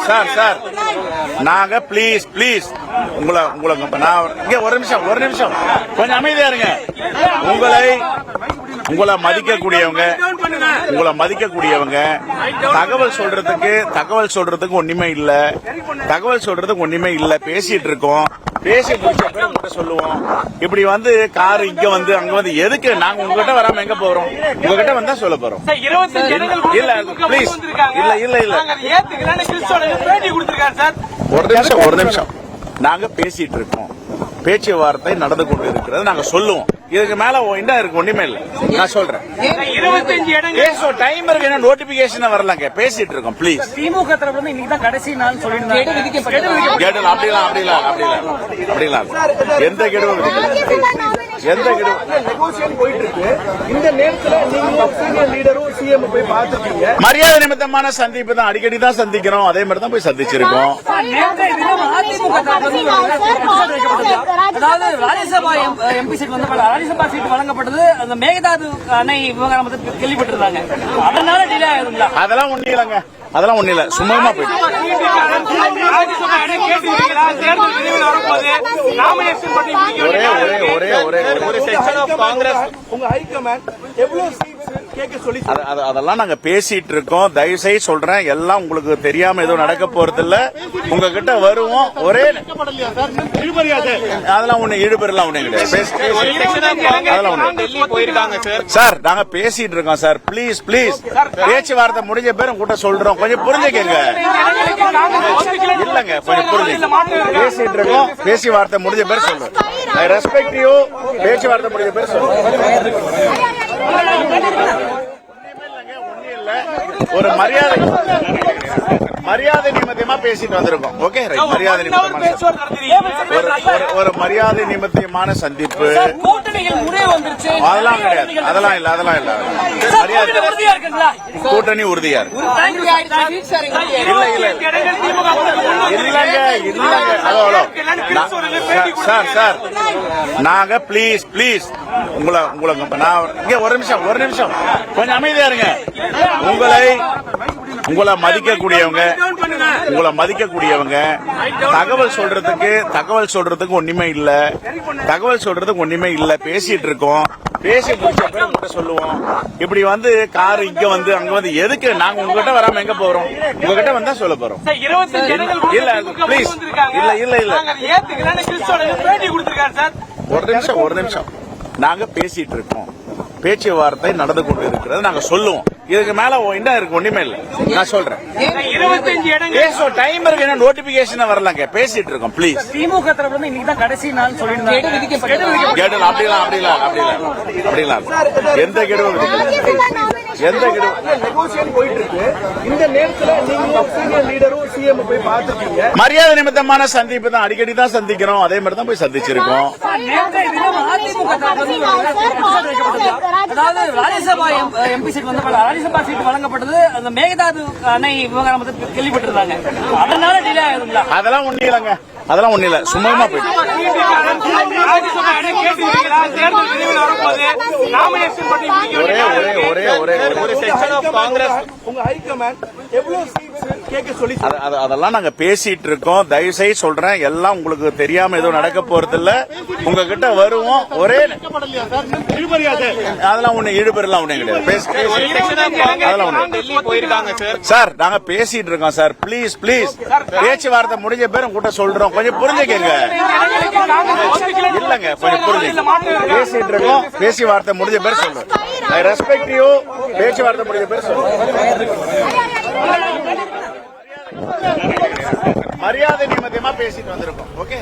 Sir sir நாங்க please please உங்களை நான் இங்க ஒரு நிமிஷம் கொஞ்சம் அமைதியா இருங்க. உங்களை மதிக்கக்கூடியவங்க தகவல் சொல்றதுக்கு ஒண்ணுமே இல்ல பேசிட்டு இருக்கோம். பேசி முடிச்ச சொல்லுவோம். இப்படி வந்து கார் இங்க வந்து அங்க வந்து எதுக்கு நாங்க உங்ககிட்ட வராம எங்க போறோம்? உங்ககிட்ட வந்தா சொல்ல போறோம். இல்ல பிளீஸ் இல்ல ஒரு நிமிஷம் நாங்க பேசிட்டு இருக்கோம். பேச்சுவார்த்தை நடந்து கொண்டு இருக்கிறது நாங்க சொல்லுவோம். இதுக்கு மேல என்ன இருக்கு? ஒண்ணுமே இல்ல. நான் சொல்றேன் 25 இடங்கள் டைம் இருக்கு. நோட்டிபிகேஷன் வரலங்க. பேசிட்டு இருக்கோம். ப்ளீஸ். திமுக தரப்புல இன்னைக்கு தான் கடைசி நாள் சொல்லிருந்தாங்க. அப்படிலாம் எந்த கெடுவும் போயிட்டு இருக்கு. இந்த நேரத்துல நீங்க சீனியர் லீடரும் சிஎம் போய் பாத்துட்டீங்க. மரியாதை நிமித்தமான சந்திப்பு தான். அடிக்கடி தான் சந்திக்கிறோம். அதே மாதிரி தான் போய் சந்திச்சிருக்கோம். அதாவது ராஜ்யசபா எம்பி சீட் வந்து ராஜ்யசபா சீட் வழங்கப்பட்டது அந்த மேகதாது அணை விவகாரம் கேள்விப்பட்டிருந்தாங்க. அதனால டிலே ஆகுதுங்களா? அதெல்லாம் ஒண்ணு இல்ல. சும்மா போயிட்டு அதெல்லாம் நாங்க பேசிட்டு இருக்கோம். தயவுசெய்து சொல்றேன், எல்லாம் உங்களுக்கு தெரியாம எதுவும் நடக்க போறது இல்ல. உங்ககிட்ட வருவோம். ஒரே அதெல்லாம் ஒண்ணு இழுபெறலாம் ஒண்ணு கிடையாது. சார் நாங்க பேசிட்டு இருக்கோம் சார். ப்ளீஸ் பேச்சுவார்த்தை முடிஞ்ச பேர் உங்ககிட்ட சொல்றோம். கொஞ்சம் புரிஞ்சுக்கங்க. இல்லங்க கொஞ்சம் புரிஞ்சுக்க. பேசிட்டு இருக்கோம். பேச்சுவார்த்தை முடிஞ்ச பேர் சொல்றோம். I respect you. பேச்சுவார்த்தை முடிஞ்ச பேர் சொல்றோம். ஒரு மரியாதை நிமித்தமா பேசிட்டு வந்திருக்கோம். ஓகே, மரியாதை ஒரு மரியாதை நிமித்தமான சந்திப்பு. அதெல்லாம் கிடையாது. அதெல்லாம் இல்ல. கூட்டணி உறுதியா இருக்கு. சார் நாங்க ப்ளீஸ் உங்களை நான் இங்க ஒரு நிமிஷம் கொஞ்சம் அமைதியா இருங்க. உங்களை மதிக்கக்கூடியவங்க தகவல் சொல்றதுக்கு ஒண்ணுமே இல்ல பேசிட்டு இருக்கோம். பேசி முடிச்ச பேர் உங்ககிட்ட சொல்லுவோம். இப்படி வந்து கார் இங்க வந்து அங்க வந்து எதுக்கு நாங்க உங்ககிட்ட வராம எங்க போறோம்? உங்ககிட்ட வந்தா சொல்ல போறோம். இல்ல பிளீஸ் இல்ல ஒரு நிமிஷம் நாங்க பேசிட்டு இருக்கோம். பேச்சுவார்த்தை நடந்து கொண்டு இருக்கிறது நாங்க சொல்லுவோம். இதுக்கு மேல என்ன இருக்கு? ஒண்ணுமே இல்ல. நான் சொல்றேன் 25 இடங்கள் டைம் இருக்கு. நோட்டிபிகேஷன் வரலங்க. பேசிட்டு இருக்கோம். ப்ளீஸ். திமுக தரப்புல இன்னைக்கு தான் கடைசி நாள் சொல்லிருந்தாங்க. அப்படிலாம் எந்த கெடுவும் போயிட்டு இருக்கு. இந்த நேரத்துல நீங்க சீனியர் லீடரும் சிஎம் போய் பாத்துட்டீங்க. மரியாதை நிமித்தமான சந்திப்பு தான். அடிக்கடி தான் சந்திக்கிறோம். அதே மாதிரி தான் போய் சந்திச்சிருக்கோம். அதாவது ராஜ்யசபா எம்பி சீட் வந்து ராஜ்யசபா சீட் வழங்கப்பட்டது அந்த மேகதாது அணை விவகாரம் கேள்விப்பட்டிருந்தாங்க. அதனால டிலே ஆகுதுங்களா? அதெல்லாம் ஒண்ணு இல்ல. சும்மா போயிட்டு அதெல்லாம் நாங்க பேசிட்டு இருக்கோம். தயவுசெய்து சொல்றேன், எல்லாம் உங்களுக்கு தெரியாம எதுவும் நடக்க போறது இல்ல. உங்ககிட்ட வருவோம். ஒரே அதெல்லாம் ஒண்ணு இழுபெறலாம் ஒண்ணு கிடையாது. சார் நாங்க பேசிட்டு இருக்கோம் சார். ப்ளீஸ் பேச்சுவார்த்தை முடிஞ்ச பேர் உங்ககிட்ட சொல்றோம். கொஞ்சம் புரிஞ்சுக்கங்க. இல்லங்க கொஞ்சம் புரிஞ்சுக்க. பேசிட்டு இருக்கோம். பேச்சுவார்த்தை முடிஞ்ச பேர் சொல்றோம். I respect you. பேச்சுவார்த்தை முடிஞ்ச பேர் சொல்றோம். மரியாதை நிமித்தமா பேசிட்டு வந்திருக்கோம். ஓகே.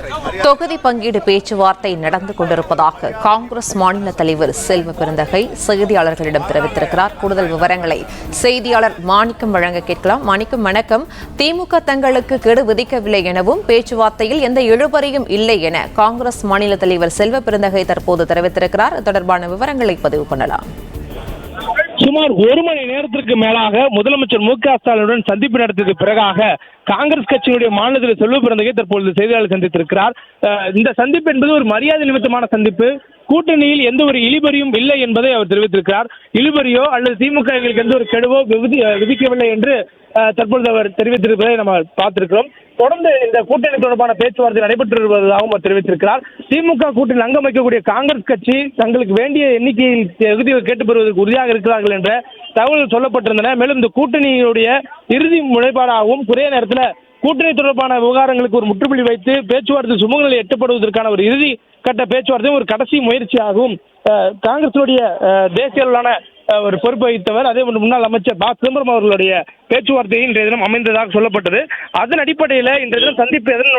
தொகுதி பங்கீடு பேச்சுவார்த்தை நடந்து கொண்டிருப்பதாக காங்கிரஸ் மாநில தலைவர் செல்வ பெருந்தகை செய்தியாளர்களிடம் தெரிவித்திருக்கிறார். கூடுதல் விவரங்களை செய்தியாளர் மாணிக்கம் வழங்க கேட்கலாம். மாணிக்கம் வணக்கம். திமுக தங்களுக்கு கெடு விதிக்கவில்லை எனவும் பேச்சுவார்த்தையில் எந்த இழுபறியும் இல்லை என காங்கிரஸ் மாநில தலைவர் செல்வ பெருந்தகை தற்போது தெரிவித்திருக்கிறார். தொடர்பான விவரங்களை பதிவு பண்ணலாம். சுமார் 1 மணி நேரத்திற்கு மேலாக முதலமைச்சர் மு.க. ஸ்டாலினுடன் சந்திப்பு நடத்தியது பிறகாக காங்கிரஸ் கட்சியினுடைய மாநில தலைவர் செல்வ பெருந்தகை தற்பொழுது செய்தியாளர் சந்தித்திருக்கிறார். இந்த சந்திப்பு என்பது ஒரு மரியாதை நிமித்தமான சந்திப்பு. கூட்டணியில் எந்த ஒரு இழுபறியும் இல்லை என்பதை அவர் தெரிவித்திருக்கிறார். இழுபறியோ அல்லது திமுக எங்களுக்கு எந்த ஒரு கெடுவோ விதிக்கவில்லை என்று தற்பொழுது அவர் தெரிவித்திருப்பதை நம்ம பார்த்திருக்கிறோம். தொடர்ந்து இந்த கூட்டணி தொடர்பான பேச்சுவார்த்தை நடைபெற்று வருவதாகவும் அவர் தெரிவித்திருக்கிறார். திமுக கூட்டணியில் அங்கம் வைக்கக்கூடிய காங்கிரஸ் கட்சி தங்களுக்கு வேண்டிய எண்ணிக்கையில் தொகுதிகள் கேட்டு பெறுவதற்கு உறுதியாக இருக்கிறார்கள் என்ற தகவல்கள் சொல்லப்பட்டிருந்தன. மேலும் இந்த கூட்டணியுடைய இறுதி முறைப்பாடாகவும் குறைய நேரத்தில் கூட்டணி தொடர்பான விவகாரங்களுக்கு ஒரு முற்றுப்புள்ளி வைத்து பேச்சுவார்த்தை சுமூக நிலை எட்டப்படுவதற்கான ஒரு இறுதி கட்ட பேச்சுவார்த்தையும் ஒரு கடைசி முயற்சியாகவும் காங்கிரசுடைய தேசிய அளவிலான ஒரு பொறுப்பு வகித்தவர் அதே போன்று முன்னாள் அமைச்சர் ப. சிதம்பரம் அவர்களுடைய பேச்சுவார்த்தையை இன்றைய தினம் அமைந்ததாக சொல்லப்பட்டது. அதன் அடிப்படையில் இன்றைய தினம் சந்திப்பு எதனை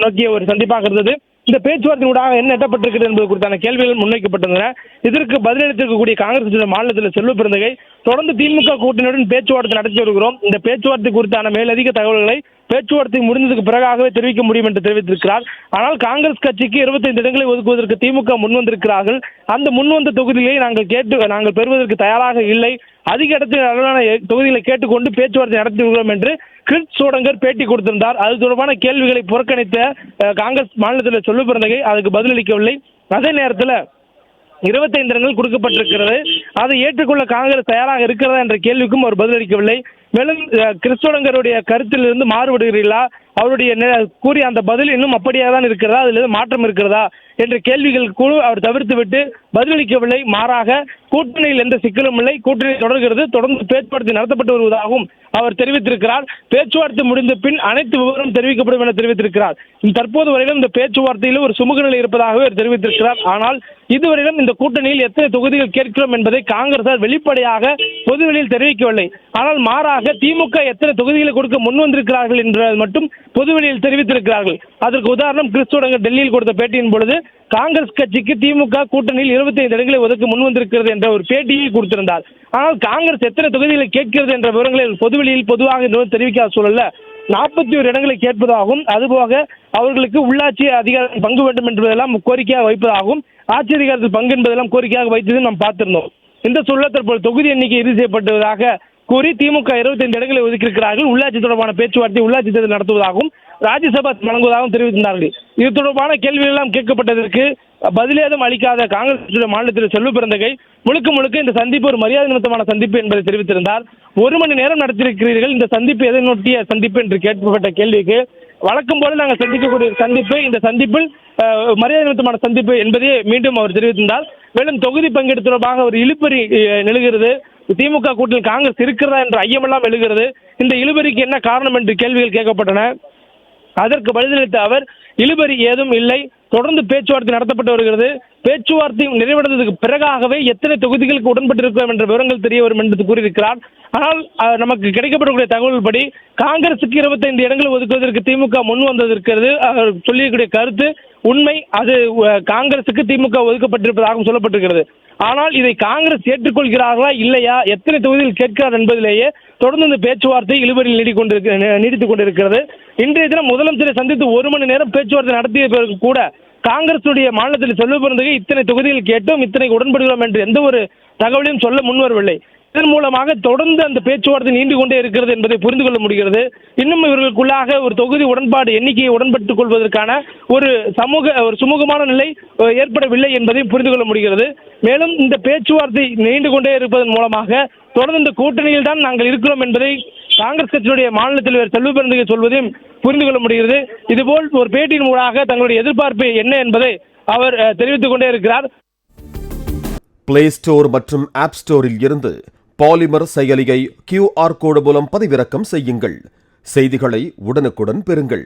நோக்கிய ஒரு சந்திப்பாக இருந்தது. இந்த பேச்சுவார்த்தையூடாக என்ன எட்டப்பட்டிருக்கிறது என்பது குறித்தான கேள்விகள் முன்வைக்கப்பட்டிருந்தன. இதற்கு பதிலளித்திருக்கக்கூடிய காங்கிரஸ் மாநிலத்தில் செல்வ பெருந்தகை தொடர்ந்து திமுக கூட்டணியுடன் பேச்சுவார்த்தை நடத்தி வருகிறோம். இந்த பேச்சுவார்த்தை குறித்தான மேலதிக தகவல்களை பேச்சுவார்த்தை முடிந்ததுக்கு பிறகாகவே தெரிவிக்க முடியும் என்று தெரிவித்திருக்கிறார். ஆனால் காங்கிரஸ் கட்சிக்கு 25 இடங்களை ஒதுக்குவதற்கு திமுக முன்வந்திருக்கிறார்கள். அந்த முன்வந்த தொகுதிகளை நாங்கள் பெறுவதற்கு தயாராக இல்லை. அதிக இடத்தில் அளவிலான தொகுதிகளை கேட்டுக்கொண்டு பேச்சுவார்த்தை நடத்தி வருகிறோம் என்று கிறிஸ் சோடங்கர் பேட்டி கொடுத்திருந்தார். அது தொடர்பான கேள்விகளை புறக்கணித்த காங்கிரஸ் மாநிலத்தில் செல்வ பெருந்தகை அதுக்கு பதிலளிக்கவில்லை. அதே நேரத்தில் 25 இடங்கள் கொடுக்கப்பட்டிருக்கிறது, அதை ஏற்றுக்கொள்ள காங்கிரஸ் தயாராக இருக்கிறதா என்ற கேள்விக்கும் அவர் பதிலளிக்கவில்லை. மேலும் கிறிஸ்தோடங்கருடைய கருத்திலிருந்து மாறுபடுகிறீர்களா, அவருடைய கூறிய அந்த பதில் இன்னும் அப்படியே தான் இருக்கிறதா, அதில் மாற்றம் இருக்கிறதா என்ற கேள்விகள் குழு அவர் தவிர்த்துவிட்டு பதிலளிக்கவில்லை. மாறாக கூட்டணியில் எந்த சிக்கலும் இல்லை, கூட்டணி தொடர்கிறது, தொடர்ந்து பேச்சுவார்த்தை நடத்தப்பட்டு வருவதாகவும் அவர் தெரிவித்திருக்கிறார். பேச்சுவார்த்தை முடிந்த பின் அனைத்து விவரம் தெரிவிக்கப்படும் என தெரிவித்திருக்கிறார். தற்போது வரையிலும் இந்த பேச்சுவார்த்தையில் ஒரு சுமூக நிலை இருப்பதாகவே அவர் தெரிவித்திருக்கிறார். ஆனால் இதுவரையிலும் இந்த கூட்டணியில் எத்தனை தொகுதிகள் கேட்கிறோம் என்பதை காங்கிரசார் வெளிப்படையாக பொதுவெளியில் தெரிவிக்கவில்லை. ஆனால் மாறாக திமுக எத்தனை தொகுதிகளை கொடுக்க முன் வந்திருக்கிறார்கள் என்பதை மட்டும் பொதுவெளியில் தெரிவித்திருக்கிறார்கள். அதற்கு உதாரணம் கிறிஸ்தோடங்கர் டெல்லியில் கொடுத்த பேட்டியின் பொழுது காங்கிரஸ் கட்சிக்கு திமுக கூட்டணியில் 25 இடங்களை ஒதுக்க முன் வந்திருக்கிறது என்ற ஒரு பேட்டியை கொடுத்திருந்தார். ஆனால் காங்கிரஸ் எத்தனை தொகுதிகளை கேட்கிறது என்ற விவரங்களை பொதுவெளியில் பொதுவாக தெரிவிக்காத சூழல்ல 41 இடங்களை கேட்பதாகவும் அதுபோக அவர்களுக்கு உள்ளாட்சி அதிகாரம் பங்கு வேண்டும் என்பதெல்லாம் கோரிக்கையாக வைப்பதாகவும் ஆட்சி அதிகாரத்தில் பங்கு என்பதெல்லாம் கோரிக்கையாக வைத்தது நாம் பார்த்திருந்தோம். இந்த சூழல் தற்போது தொகுதி எண்ணிக்கை இறுதி செய்யப்பட்டதாக கூறி திமுக 25 இடங்களை ஒதுக்கியிருக்கிறார்கள். உள்ளாட்சி தொடர்பான பேச்சுவார்த்தை உள்ளாட்சி தேர்தல் நடத்துவதாகவும் ராஜ்யசபா வழங்குவதாகவும் தெரிவித்திருந்தார்கள். இது தொடர்பான கேள்விகள் எல்லாம் கேட்கப்பட்டதற்கு பதிலேதும் அளிக்காத காங்கிரஸ் மாநிலத்தில் செல்வ பெருந்தகை முழுக்க இந்த சந்திப்பு ஒரு மரியாதை நிமித்தமான சந்திப்பு என்பதை தெரிவித்திருந்தார். 1 மணி நேரம் நடத்தியிருக்கிறீர்கள், இந்த சந்திப்பு எதை நோக்கிய சந்திப்பு என்று கேட்கப்பட்ட கேள்விக்கு வழக்கம் போல நாங்கள் சந்திக்கக்கூடிய சந்திப்பு, இந்த சந்திப்பில் மரியாதை நிமித்தமான சந்திப்பு என்பதை மீண்டும் அவர் தெரிவித்திருந்தார். மேலும் தொகுதி பங்கீடு தொடர்பாக ஒரு இழுபறி நிலவுகிறது, திமுக கூட்டணியில் காங்கிரஸ் இருக்கிறதா என்ற ஐயமெல்லாம் எழுகிறது. இந்த இழுபறிக்கு என்ன காரணம் என்று கேள்விகள் கேட்கப்பட்டன. அதற்கு பதிலளித்த அவர் இழுபறி ஏதும் இல்லை, தொடர்ந்து பேச்சுவார்த்தை நடத்தப்பட்டு வருகிறது, பேச்சுவார்த்தை நிறைவடைந்ததுக்கு பிறகாகவே எத்தனை தொகுதிகளுக்கு உடன்பட்டிருக்கிறோம் என்ற விவரங்கள் தெரிய வரும் என்று கூறியிருக்கிறார். ஆனால் நமக்கு கிடைக்கப்படக்கூடிய தகவல் படி காங்கிரசுக்கு 25 இடங்கள் ஒதுக்குவதற்கு திமுக முன் வந்திருக்கிறது. அவர் சொல்லியிருக்கிற கருத்து உண்மை, அது காங்கிரசுக்கு திமுக ஒதுக்கப்பட்டிருப்பதாகவும் சொல்லப்பட்டிருக்கிறது. ஆனால் இதை காங்கிரஸ் ஏற்றுக்கொள்கிறார்களா இல்லையா, எத்தனை தொகுதியில் கேட்கிறார் என்பதிலேயே தொடர்ந்து இந்த பேச்சுவார்த்தை இழுபறியில் நீடித்துக் கொண்டிருக்கிறது. இன்றைய தினம் முதலமைச்சரை சந்தித்து 1 மணி நேரம் பேச்சுவார்த்தை நடத்திய பிறகு கூட காங்கிரசுடைய மாநிலத்தில் செல்வ பெருந்தகை இத்தனை தொகுதிகள் கேட்டோம், இத்தனை உடன்படுகிறோம் என்று எந்த ஒரு தகவலையும் சொல்ல முன்வரவில்லை. இதன் மூலமாக தொடர்ந்து அந்த பேச்சுவார்த்தை நீண்டு கொண்டே இருக்கிறது என்பதை புரிந்து கொள்ள முடிகிறது. இன்னும் இவர்களுக்குள்ளாக ஒரு தொகுதி உடன்பாடு எண்ணிக்கையை உடன்பட்டுக் கொள்வதற்கான ஒரு சுமூகமான நிலை ஏற்படவில்லை என்பதையும் புரிந்து கொள்ள முடிகிறது. மேலும் இந்த பேச்சுவார்த்தை நீண்டு கொண்டே இருப்பதன் மூலமாக தொடர்ந்து இந்த கூட்டணியில் தான் நாங்கள் இருக்கிறோம் என்பதை காங்கிரஸ் கட்சியுடைய மாநில தலைவர் செல்வ பெருந்தகை சொல்வதையும் புரிந்து கொள்ள முடிகிறது. இதுபோல் ஒரு பேட்டியின் மூலமாக தங்களுடைய எதிர்பார்ப்பு என்ன என்பதை அவர் தெரிவித்துக் கொண்டே இருக்கிறார். பிளே ஸ்டோர் மற்றும் ஆப் ஸ்டோரில் இருந்து பாலிமர் செயலியை QR கோடு மூலம் பதிவிறக்கம் செய்யுங்கள். செய்திகளை உடனுக்குடன் பெறுங்கள்.